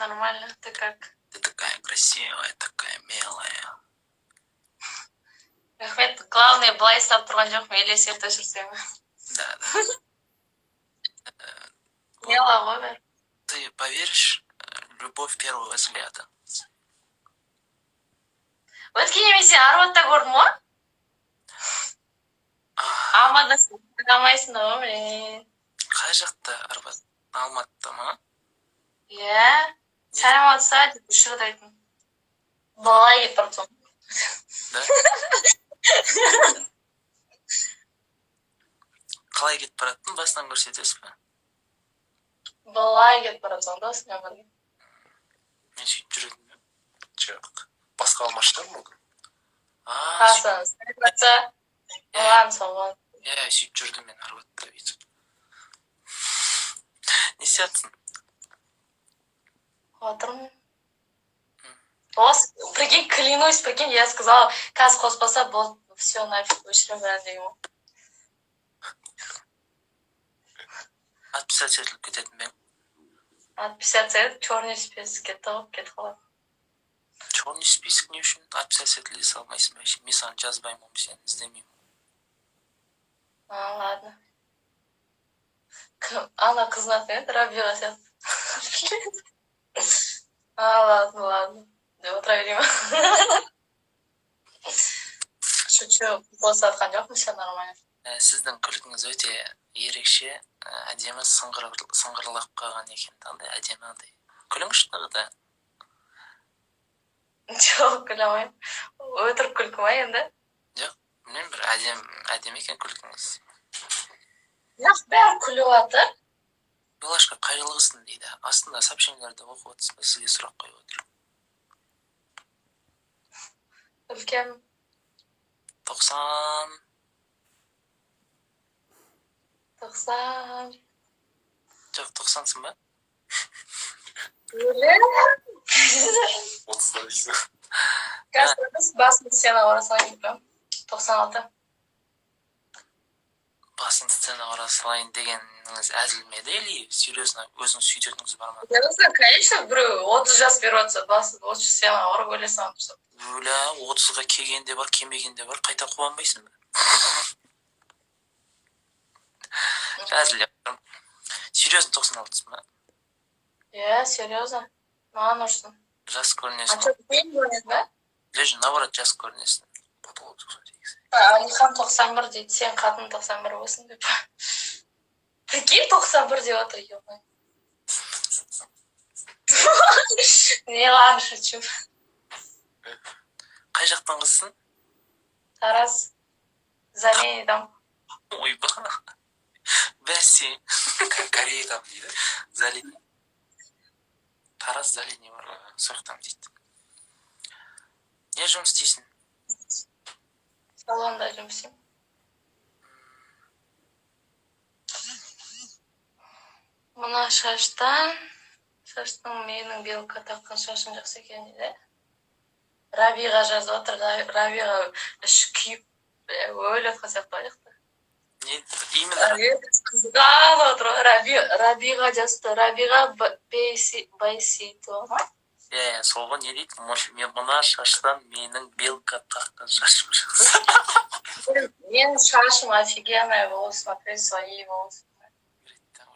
Нормально. Ты как? Ты такая красивая, такая милая. Рахмет, главное, былай ұстап тұрған жоқпын, елесіп жүрсем. Да. Мила ғой бәрі. Ты поверишь, любовь первого взгляда. Өткен немесе Арбатта көрдің ғой? Амандасамайсың да ғой, блин. Қай жақта Арбат? Алматыда ма? Иә. Сәлеметсіз деп үшірді айтын. Былай кетіп бара жатсың. Да? Қалай кетіп бараттың, басынан көрсетесіз бе? Былай кетіп бара жатсың да, осымен бірге. Мен сөйтіп жүретінмін бе? Жоқ. Басқа алмаштар мүмкін. Қасың, сәлеметсі. Оған соған. Иә, сөйтіп жүрдім мен Арбатта бүйтіп. Не істейатсың? Отырмын. Прикинь, клянусь, прикинь, я сказала, қазір қоспаса, болды, все, нафиг, өшірем бәрін деген ғой. Отписать етіліп кететін бе? Отписаться етіп, черный список кетті ғой, кетіп қалады. Черный список не үшін? Отписать етіле салмайсың ба? Мен саған жазбаймын, сені іздемеймін. Ладно. Ана қыздың аты еді, Рабиға сияқты. Ладно. Деп отыра берейін. Шучу, бос атқан жоқпын, все нормально. Сіздің күлкіңіз өте ерекше, әдемі сыңғырлап қалған екен. Андай әдемі андай. Күліңізші да? Жоқ, күле алмаймын. Өтірік күлкі ма енді? Жоқ, білмеймін, бір әдемі екен күлкіңіз. Жоқ, бәрі күліп жатыр. Милашка қайырлысың дейді. Астында сообщениелерді оқып отырсыз ба, сізге сұрақ қойып отыр. Үлкен. 90. 90. Жоқ, 90-сың ба? Өлем. 30-да дейсің. Қазір басын сцена орасалайын деп. 96. Басын сцена орасалайын дегеніңіз әзіл ме еді, или серьезно өзіңіз сөйтетіңіз бар ма? Конечно, біреу 30 жас беріп жатса, басын 30 сцена орып өлесің. Өлә, 30-ға келгенде бар, келмегенде бар, қайта қуанбайсың ба? Әзіл яптым. Серьезно 96-сың ба? Иә, серьезно. Маған ұрсын. Жас көрінесің. А что, кейін көрінеді бе? Лежі, наоборот, жас көрінесің. Потолок 98. Алихан 91 дейді, сен қатын 91 болсын деп. Прикинь, 91 деп отыр, ебай. Не, ладно, шучу. Қай жақтан қызсың? Тараз. Заменидан. Ойба. Бәсе. Кореядан дейді. Залин. Тараз Залин не бар, соқтан дейді. Не жұмыс істейсің? Салонда жұмыс істеймін. Мына шаштың менің белка таққан шашым жақсы екен дейді. Рабиға жазып отыр, Рабиға іші күйіп өліп сияқты аяқты. Не, именно Қызған отыр ғой, Рабиға жазыпты, Рабиға Байсейтова ма? Иә, сол ғой, не дейді? Мына шаштан менің белка таққан шашым жақсы. Менің шашым офигенная волосы, смотри, свои волосы.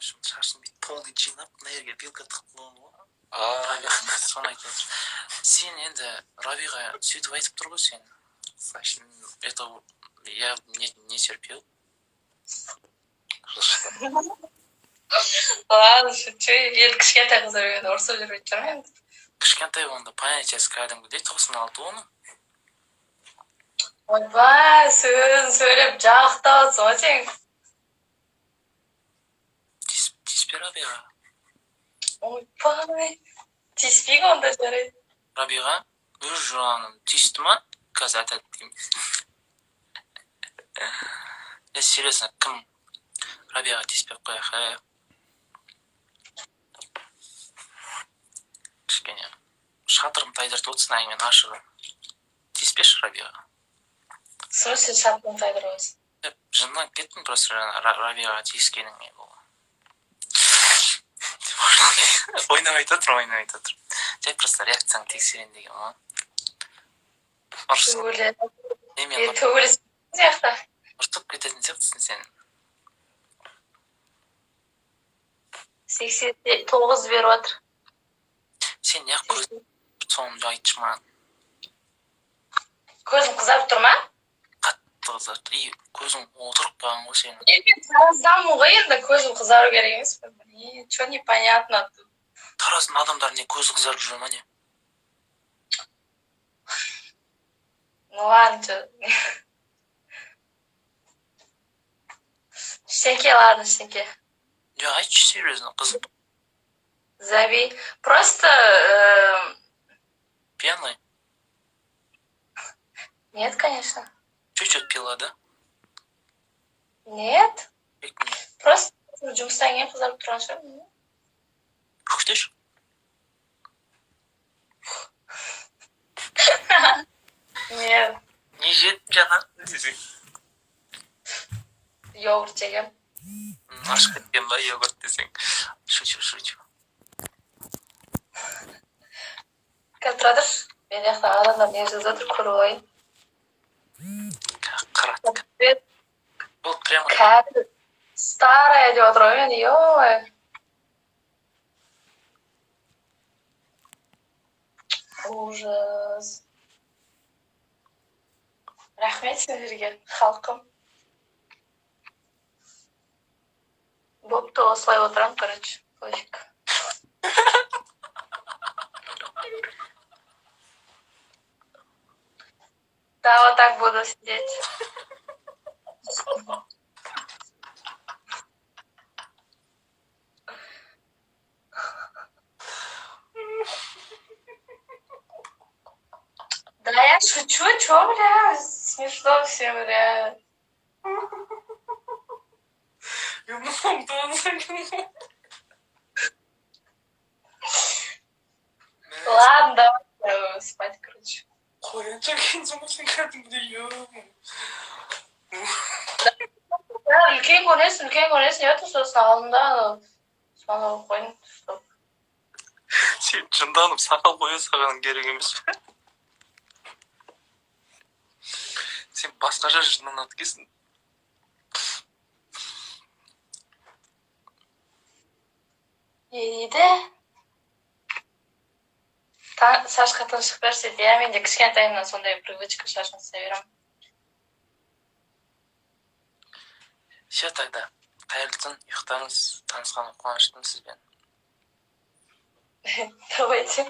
Шашын бейт полный жинап, мына жерге белка тықпылуын ғой. Рабиға соны айтып отыр. Сен енді Рабиға сөйтіп айтып тұр ғой сен. Это я не терпел. Ладно, шучу. Енді кішкентай қыздар енді ұрсып жүрмейді жүрмей енді. Кішкентай болғанда понятиясы кәдімгідей 96 оны. Ойбай, сөзін сөйлеп жақтап отырсың ғой сен. Тиіспе Рабиға. Ойбай, тиіспейді онда жарайды. Рабиға, өз жаным тиісті ма? Қазір айтады деймін. Серьезно, кім Рабиға тиіспеп қояқ, кішкене шатырым тайдыртып отырсын әңгімен ашығы. Тиіспеші Рабиға. В смысле шатырым тайдырып отырсын? Жыннан кеттім просто Рабиға тиіскеніңе бұл. ойнап айтып. Жай просто реакцияңды тексерейін деген ғой. Ұрысып Төбелес сияқты. ұрысып кететін сияқтысың сен. 89 беріп отыр. Сен неғып көзің соңымды айтшы маған. Көзім қызарып тұр ма? Қатты қызарып. И, көзің отырып қалған ғой сенің. Мен тараздамын ғой енді, көзім қызару керек емес пе? Чё непонятно. Тараздың адамдар не көзі қызарып жүре ма не? Ну ладно, чё. Ладно, Шенке. Ja, айтшы серьезно, қызық. Забей. Просто... Пьяный? Нет, конечно. Чуть-чуть пила, да? Нет. Бекіне. Просто жұмыстан кейін қызарып тұрған шығар. Күштеш? Нет. Не жетіп жана десең. Йогурт жегем. Ашып кеткен ба йогурт десең. Шучу. Қазір тұрадыр. Мен яқтағы адамдар не жазып отыр, көріп алайын. Қарат. Бұл прямо... Кәдір. Старая деп отыр ғой мен, ой. Ужас. Рахмет сендерге, халқым. Бопты осылай отырам, короче. Пофиг. Да, вот так буду сидеть. Да я шучу, чё, бля? Смешно всем, бля. Ладно, давай спать, короче. үлкен көресің, ертең сосын алдында соны қойын. Сен жынданып сақал қоя саған керек емес пе? Сен басқаша жынданады кесін. Не дейді? Шашқа тыншық берсе, иә, мен де кішкентайымнан сондай привычка шашын северім. Все тогда. Қайырлы түн, ұйықтаңыз, танысқаны қуаныштымын сізбен. Давайте.